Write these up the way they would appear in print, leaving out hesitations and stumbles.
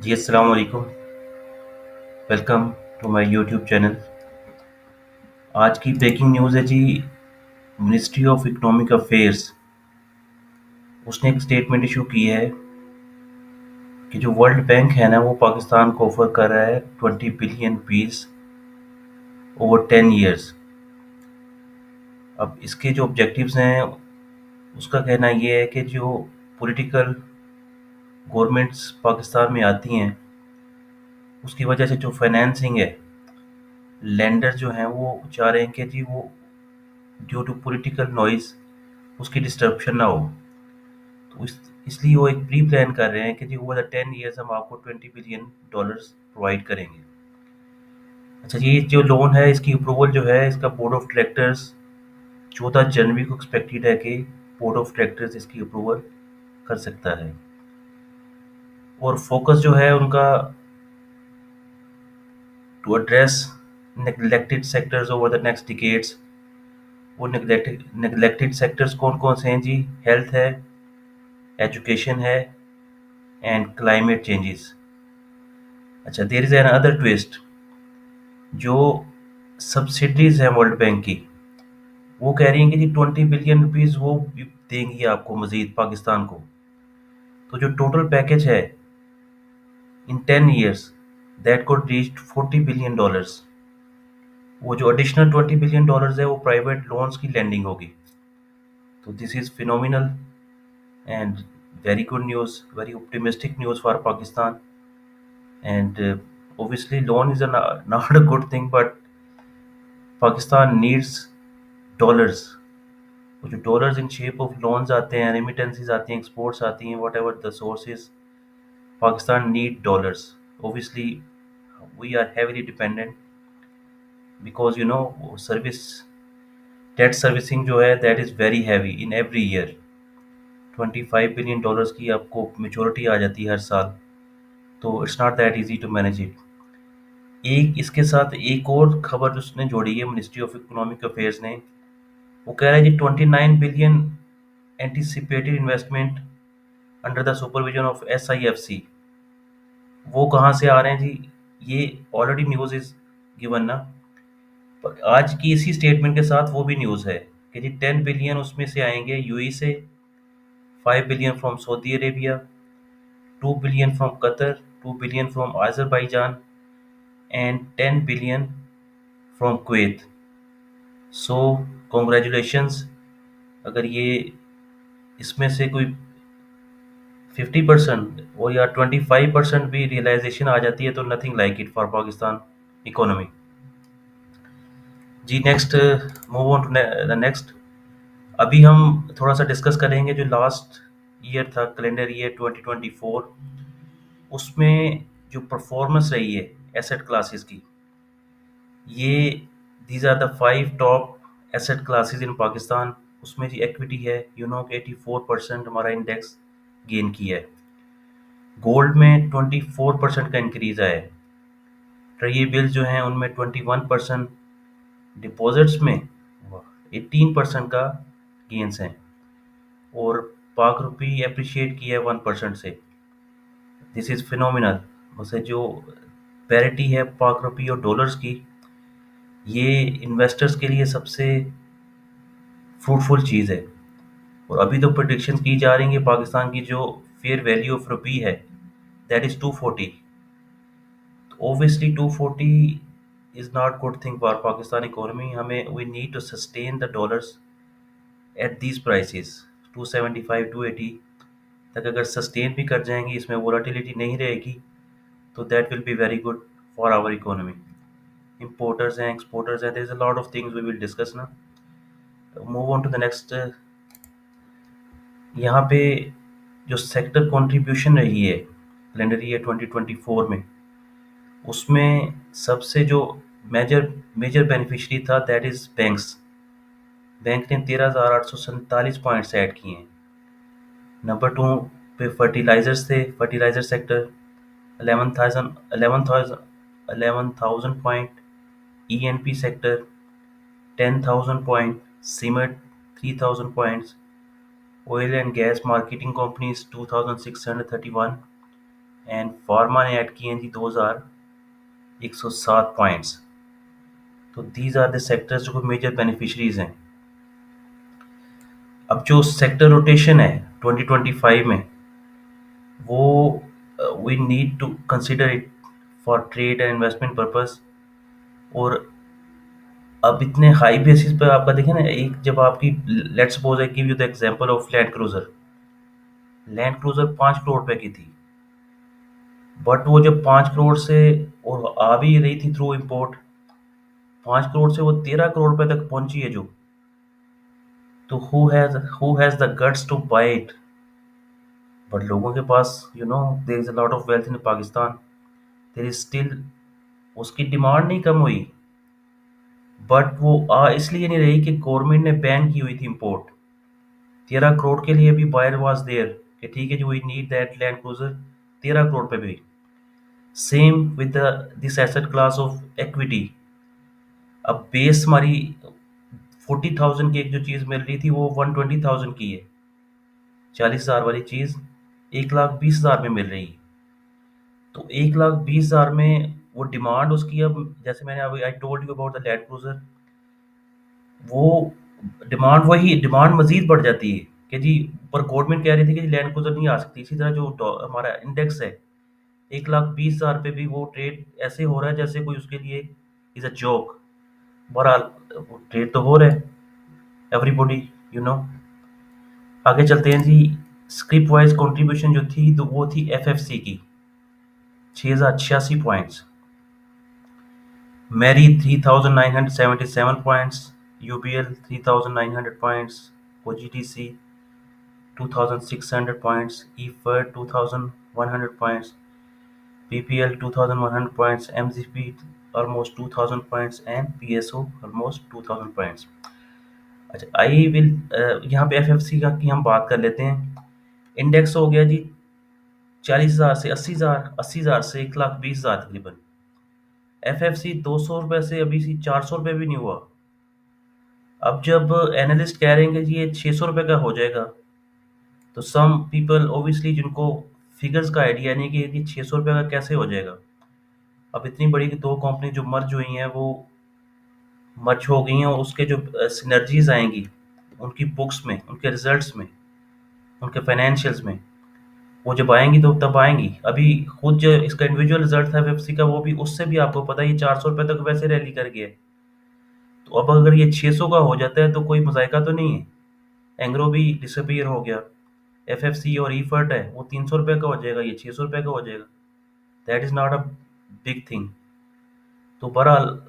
जी अस्सलाम वालेकुम। Welcome to my YouTube channel. आज की ब्रेकिंग न्यूज़ है जी। मिनिस्ट्री ऑफ इकोनॉमिक अफेयर्स उसने एक स्टेटमेंट इशू की है कि जो वर्ल्ड बैंक है ना वो पाकिस्तान को ऑफर कर रहा है 20 बिलियन रुपीस ओवर 10 ईयर्स। अब इसके जो ऑब्जेक्टिव्स हैं उसका कहना ये है कि जो पॉलिटिकल गवर्नमेंट्स पाकिस्तान में आती हैं उसकी वजह से जो फाइनेंसिंग है, लेंडर जो हैं वो चाह रहे हैं कि जी वो ड्यू टू पॉलिटिकल नॉइज़ उसकी डिस्टरप्शन ना हो। तो इसलिए वो एक प्री प्लान कर रहे हैं कि जी ओवर द 10 ईयर्स हम आपको $20 बिलियन प्रोवाइड करेंगे। अच्छा, ये जो लोन है इसकी अप्रूवल जो है इसका बोर्ड ऑफ डायरेक्टर्स 14 जनवरी को एक्सपेक्टेड है कि बोर्ड ऑफ डायरेक्टर्स इसकी अप्रूवल कर सकता है। और फोकस जो है उनका to address neglected sectors over the next decades. वो नेग्लेक्टेड सेक्टर्स कौन कौन से हैं जी? हेल्थ है, एजुकेशन है एंड क्लाइमेट चेंजेस। अच्छा, there is another twist. जो सब्सिडीज हैं वर्ल्ड बैंक की वो कह रही हैं कि जी 20 बिलियन रुपीस वो देंगी आपको मजीद पाकिस्तान को। तो जो टोटल पैकेज है इन 10 years that could reach $40 billion. वो जो एडिशनल $20 बिलियन है वो प्राइवेट लोन्स की लैंडिंग होगी। तो this is phenomenal and very good news, very optimistic news for Pakistan. And obviously loan is not a good thing, but Pakistan needs dollars. वो जो dollars in shape of loans आते हैं, remittances आती हैं, exports आती हैं, whatever the sources, Pakistan need dollars. Obviously we are heavily dependent because service debt servicing जो है that is very heavy in every year. $25 billion की आपको मेचोरिटी आ जाती है हर साल। तो it's not that easy to manage it. एक इसके साथ एक और खबर उसने जोड़ी है मिनिस्ट्री ऑफ इकोनॉमिक अफेयर्स ने। वो कह रहा है जी 29 billion anticipated investment under the supervision of SIFC। वो कहाँ से आ रहे हैं जी? ये ऑलरेडी न्यूज़ इज गिवन ना। पर आज की इसी स्टेटमेंट के साथ वो भी न्यूज़ है कि जी 10 बिलियन उसमें से आएंगे यूएई से, 5 billion from Saudi Arabia, 2 billion from Qatar, 2 billion from Azerbaijan and 10 billion from Kuwait. So congratulations. अगर ये इसमें से कोई 50% और या 25% भी रियलाइजेशन आ जाती है तो nothing like it for Pakistan economy. जी next, move on to the next. अभी हम थोड़ा सा डिस्कस करेंगे जो लास्ट ईयर था, कैलेंडर ईयर 2024, उसमें जो परफॉर्मेंस रही है एसेट क्लासेस की। ये these are the 5 top asset classes in Pakistan. उसमें जी इक्विटी है, 84% हमारा इंडेक्स गेन किया है। गोल्ड में 24% का इंक्रीज आया है। ट्रेजरी बिल्स जो हैं उनमें 21%, डिपॉजिट्स में 18% का गेंस हैं। और पाक रुपी अप्रिशिएट किया है 1% से। This is phenomenal. वैसे जो पैरिटी है पाक रुपी और डॉलर्स की, ये इन्वेस्टर्स के लिए सबसे फ्रूटफुल चीज़ है। और अभी तो प्रोडिक्शन की जा रही है कि पाकिस्तान की जो फेयर वैल्यू ऑफ रुपी है that is 240। Obviously 240 is not good thing for Pakistan economy. हमें we need to sustain the dollars at these prices 275 280 तक अगर सस्टेन भी कर जाएंगे, इसमें वोलाटिलिटी नहीं रहेगी, तो that will be very good for our economy. Importers हैं, एक्सपोर्टर्स हैं, there is a lot of things we will discuss ना। Move on to the next. यहाँ पे जो सेक्टर कंट्रीब्यूशन रही है कैलेंडर ईयर 2024 में, उसमें सबसे जो मेजर मेजर बेनिफिशरी था दैट इज़ बैंक्स। बैंक ने 13,847 पॉइंट्स ऐड किए हैं। नंबर टू पे फर्टिलाइजर्स थे, fertilizer sector 11,000 point, ENP sector 10,000 point, cement 3,000 points, oil and gas marketing companies 2,631, and pharma ने ऐड किए हैं जी 2107 पॉइंट्स। तो दीज आर द सेक्टर्स जो मेजर बेनिफिशरीज हैं। अब जो सेक्टर रोटेशन है 2025 में, वो we need to consider it for trade and investment purpose. और अब इतने हाई बेसिस पे आपका देखें ना, एक जब आपकी, let's suppose I give you the example of land cruiser 5 crore रुपए की थी। बट वो जब 5 करोड़ से, और आ भी रही थी थ्रू इम्पोर्ट, 5 करोड़ से वो 13 करोड़ रुपए तक पहुंची है जो। तो who has the guts to buy it? But लोगों के पास, there is a lot of wealth in Pakistan, there is still, उसकी डिमांड नहीं कम हुई। बट वो आ इसलिए नहीं रही कि गवर्नमेंट ने बैन की हुई थी इम्पोर्ट। 13 करोड़ के लिए भी बायर वाज देयर कि ठीक है जी, we need that land cruiser 13 crore पे भी। Same with this asset class of equity. अब बेस हमारी 40,000 की एक जो चीज़ मिल रही थी वो 120,000 की है। 40,000 वाली चीज़ 1,20,000 में मिल रही है। तो 1,20,000 में वो डिमांड उसकी, अब जैसे मैंने अभी I told you about the land cruiser, वो डिमांड मजीद बढ़ जाती है कि जी, पर गवर्नमेंट कह रही थी कि लैंड क्रूजर नहीं आ सकती। इसी तरह जो हमारा इंडेक्स है 1,20,000 पे भी वो ट्रेड ऐसे हो रहा है जैसे कोई उसके लिए इज अ जोक। बहरहाल ट्रेड तो हो रहा है, एवरीबॉडी यू नो। आगे चलते हैं जी। स्क्रिप्ट वाइज कंट्रीब्यूशन जो थी, तो वो थी एफएफसी की 6,086 points, Mari 3,977 points, UBL 3,900 points, OGTC 2,600 points, ईफर 2,100 points, PPL 2,100 points, MGP almost 2,000 points and PSO almost 2,000 points। अच्छा, आई विल यहाँ पे एफएफसी का की हम बात कर लेते हैं। इंडेक्स हो गया जी 40,000 से 80,000, 80,000 से 1,20,000 तकरीबन। एफएफसी 200 रुपए से अभी 400 रुपए भी नहीं हुआ। अब जब एनालिस्ट कह रहे हैं कि जी ये 600 रुपए का हो जाएगा, तो सम पीपल ओबियसली जिनको फिगर्स का आइडिया नहीं कि ये 600 रुपए का कैसे हो जाएगा। अब इतनी बड़ी दो कंपनी जो मर्ज हुई हैं, वो मर्ज हो गई हैं, और उसके जो सिनर्जीज आएंगी उनकी बुक्स में, उनके रिजल्ट्स में, उनके फाइनेंशियल्स में, वो जब आएंगी तो तब आएंगी। अभी खुद जो इसका इंडिविजुअल रिजल्ट था एफएफसी का, वो भी, उससे भी आपको पता है ये 400 रुपए तक वैसे रैली कर गया है। तो अब अगर ये 600 का हो जाता है तो कोई मजायका तो नहीं है। एंग्रो भी डिसअपीयर हो गया, एफएफसी और ईफर्ट है वो 300 रुपए का हो जाएगा, ये 600 रुपए का हो जाएगा। That is not a big thing. तो बहरहाल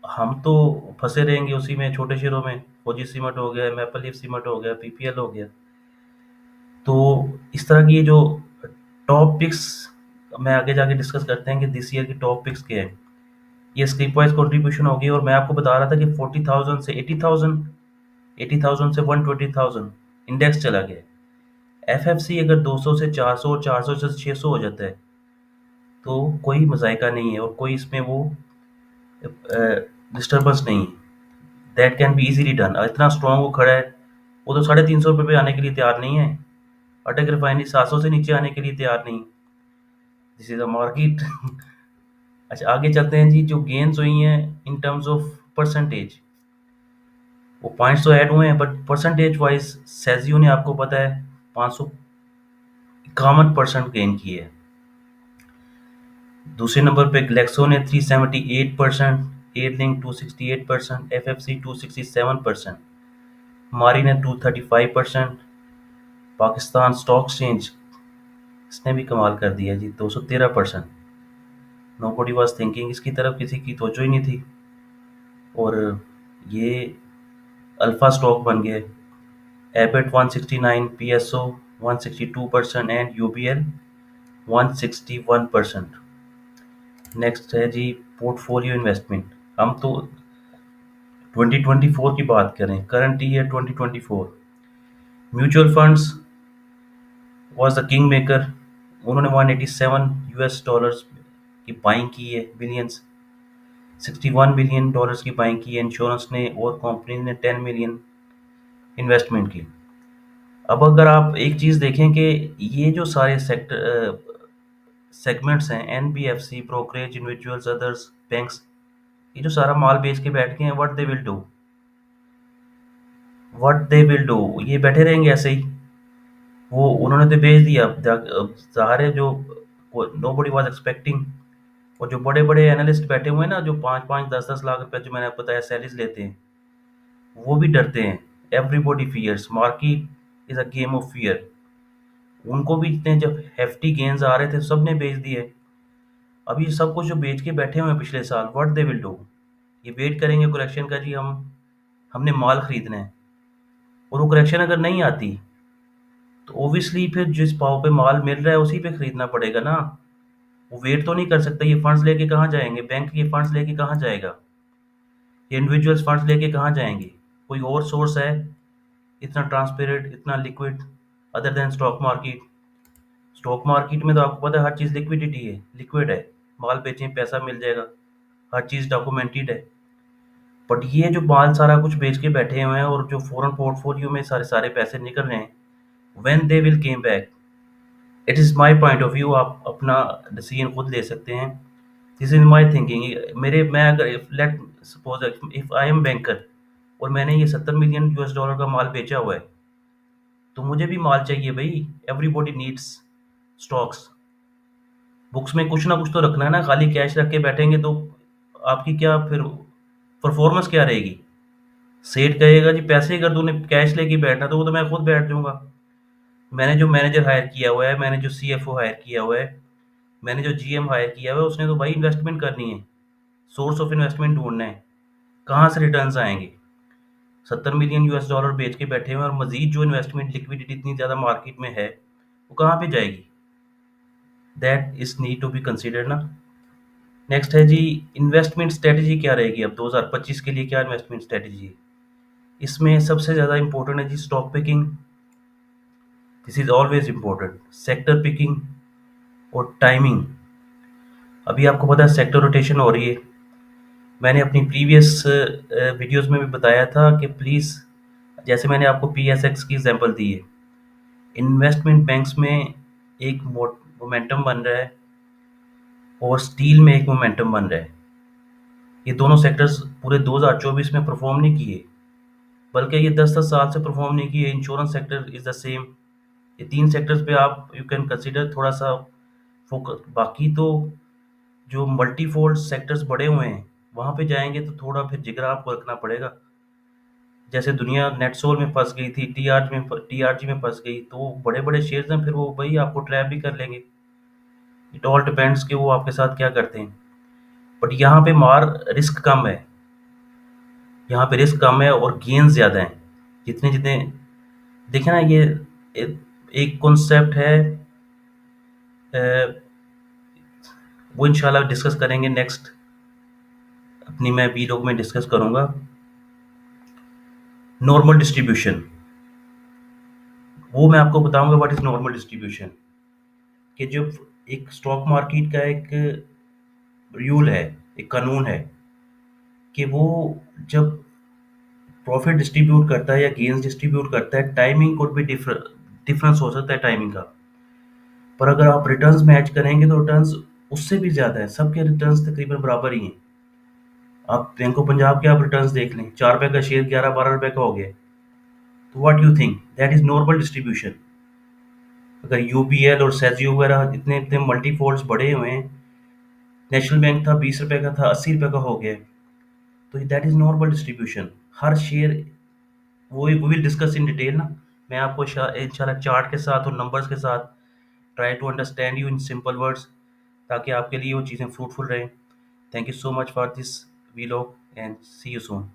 हम तो फंसे रहेंगे उसी में, छोटे शहरों में। फौजी सीमेंट हो गया, मैपल लीफ सीमेंट हो गया, पीपीएल हो गया। तो इस तरह की जो टॉप पिक्स, मैं आगे जाके डिस्कस करते हैं कि दिस ईयर की टॉप पिक्स क्या है। ये स्क्रिप वाइज कंट्रीब्यूशन होगी, और मैं आपको बता रहा था कि 40,000 से 80,000, 80,000 से 120,000 इंडेक्स चला गया। एफएफसी अगर 200 से 400 और 400 से 600 हो जाता है तो कोई मजायका नहीं है, और कोई इसमें वो डिस्टर्बेंस नहीं है। That can be easily done. इतना स्ट्रांग वो खड़ा है, वो तो 350 रुपये पे आने के लिए तैयार नहीं है। अटक रिफाइनरी 700 से नीचे आने के लिए तैयार नहीं। This is a market. अच्छा, आगे चलते हैं जी। जो गेन्स हुई हैं इन टर्म्स ऑफ परसेंटेज, वो पॉइंट्स तो ऐड हुए हैं, बट परसेंटेज वाइज सेजियो ने, आपको पता है, 551% गेन की है। दूसरे नंबर पे ग्लेक्सो ने 378%, एयरलिंक 268%, एफएफसी 267%, मारी ने 235%, पाकिस्तान स्टॉक एक्सचेंज, इसने भी कमाल कर दिया जी, 213%। नोबडी वाज थिंकिंग, इसकी तरफ किसी की तवज्जो ही नहीं थी, और ये अल्फा स्टॉक बन गए। Abbott 169, PSO 162% and UBL 161%। Next है जी पोर्टफोलियो इन्वेस्टमेंट। हम तो 2024 की बात करें, current year 2024, mutual funds was the king maker. उन्होंने 187 यूएस डॉलर्स की बाइंग की है, बिलियंस। 61 बिलियन डॉलर्स की बाइंग की है इंश्योरेंस ने, और कंपनी ने 10 मिलियन इन्वेस्टमेंट की। अब अगर आप एक चीज़ देखें कि ये जो सारे सेक्टर सेगमेंट्स हैं, NBFC, brokerage, individuals, others, banks, ये जो सारा माल बेच के बैठ गए हैं, व्हाट दे विल डू, ये बैठे रहेंगे ऐसे ही। वो उन्होंने तो बेच दिया। अब ज़ाहिर है जो नोबडी वाज एक्सपेक्टिंग, और जो बड़े बड़े एनालिस्ट बैठे हुए हैं ना, जो 5-5, 10-10 लाख रुपए जो मैंने आपको बताया सैलरीज लेते हैं, वो भी डरते हैं। Everybody fears, market is a game of fear. उनको भी इतने जब हेफ्टी गेन्स आ रहे थे सब ने बेच दिए। अभी ये सब कुछ जो बेच के बैठे हुए हैं पिछले साल, व्हाट दे विल डू, ये वेट करेंगे करेक्शन का, जी हमने माल खरीदना है। और वो करेक्शन अगर नहीं आती तो ओबियसली फिर जिस भाव पे माल मिल रहा है उसी पे खरीदना पड़ेगा ना। वो वेट तो नहीं कर सकता, ये फंड्स लेके कहाँ जाएंगे, बैंक ये फंड्स लेके कहाँ जाएगा, ये इंडिविजुअल्स फंड्स लेके कहाँ जाएंगे। कोई और सोर्स है इतना ट्रांसपेरेंट, इतना liquid, other than stock market? Stock market में तो आपको पता है हर चीज़ लिक्विडिटी है, लिक्विड है, माल बेचें पैसा मिल जाएगा, हर चीज़ डॉक्यूमेंटेड है। बट ये जो माल सारा कुछ बेच के बैठे हुए हैं और जो फॉरेन पोर्टफोलियो में सारे सारे पैसे निकल रहे हैं, when they will came back, it is my point of view. आप अपना डिसीजन खुद ले सकते हैं। This is my thinking. मेरे मैं अगर let suppose if I am banker और मैंने ये 70 मिलियन US डॉलर का माल बेचा हुआ है, तो मुझे भी माल चाहिए भाई। Everybody needs stocks. बुक्स में कुछ ना कुछ तो रखना है ना, खाली कैश रख के बैठेंगे तो आपकी क्या फिर परफॉर्मेंस क्या रहेगी। सेठ कहेगा जी पैसे अगर तूने कैश लेके बैठना तो वो तो मैं खुद बैठ जाऊंगा। मैंने जो मैनेजर हायर किया हुआ है, मैंने जो CFO हायर किया हुआ है, मैंने जो GM हायर किया हुआ है, उसने तो भाई इन्वेस्टमेंट करनी है, सोर्स ऑफ इन्वेस्टमेंट ढूंढना है, कहाँ से रिटर्न्स आएंगे। 70 मिलियन US डॉलर बेच के बैठे हुए हैं और मजीद जो इन्वेस्टमेंट लिक्विडिटी इतनी ज़्यादा मार्केट में है वो कहाँ पे जाएगी। That is need to be consider ना। नेक्स्ट है जी, इन्वेस्टमेंट स्ट्रेटजी क्या रहेगी अब 2025 के लिए, क्या इन्वेस्टमेंट स्ट्रेटजी है। इसमें सबसे ज़्यादा इंपॉर्टेंट है जी stock picking, this is always important. Sector picking और टाइमिंग। अभी आपको पता है सेक्टर रोटेशन हो रही है। मैंने अपनी प्रीवियस वीडियोस में भी बताया था कि प्लीज़, जैसे मैंने आपको PSX की एग्जांपल दी है, इन्वेस्टमेंट बैंक्स में एक मोमेंटम बन रहा है और स्टील में एक मोमेंटम बन रहा है। ये दोनों सेक्टर्स पूरे 2024 में परफॉर्म नहीं किए, बल्कि ये 10-10 साल से परफॉर्म नहीं किए। Insurance sector is the same. ये तीन सेक्टर्स पे आप यू कैन कंसिडर थोड़ा सा फोकस। बाकी तो जो मल्टीफोल्ड सेक्टर्स बड़े हुए हैं वहाँ पे जाएंगे तो थोड़ा फिर जिगरा आपको रखना पड़ेगा। जैसे दुनिया नेटसोल में फंस गई थी, TRG में फंस गई, तो बड़े बड़े शेयर्स हैं फिर वो भाई आपको ट्रैप भी कर लेंगे। इट ऑल डिपेंड्स कि वो आपके साथ क्या करते हैं। बट यहाँ पे रिस्क कम है, यहाँ पे रिस्क कम है और गेन ज़्यादा हैं। जितने जितने देखे ना, ये एक कॉन्सेप्ट है, अ, वो इंशाल्लाह डिस्कस करेंगे नेक्स्ट अपनी मैं वीलॉग में डिस्कस करूँगा। नॉर्मल डिस्ट्रीब्यूशन, वो मैं आपको बताऊंगा व्हाट इज़ नॉर्मल डिस्ट्रीब्यूशन। कि जब एक स्टॉक मार्केट का एक रूल है, एक कानून है कि वो जब प्रॉफिट डिस्ट्रीब्यूट करता है या गेन्स डिस्ट्रीब्यूट करता है, टाइमिंग कोड भी डिफरेंस हो सकता है टाइमिंग का। पर अगर आप रिटर्न्स मैच करेंगे तो रिटर्न्स उससे भी ज़्यादा है, सबके रिटर्न्स तकरीबन बराबर ही हैं। आप बैंक ऑफ पंजाब के आप रिटर्न्स देख लें, 4 रुपए का शेयर 11-12 रुपए का हो गया। तो what you think that is normal distribution. अगर UBL और सेजी वगैरह इतने इतने मल्टीफोल्ड्स बढ़े हुए हैं, नेशनल बैंक था 20 रुपए का था 80 रुपए का हो गया, तो that is normal distribution. Her share, वो विल डिस्कस इन डिटेल ना। मैं आपको इंशाल्लाह चार्ट के साथ और नंबर्स के साथ try to understand you in simple words, ताकि आपके लिए वो चीज़ें फ्रूटफुल रहें। Thank you so much for this vlog and see you soon.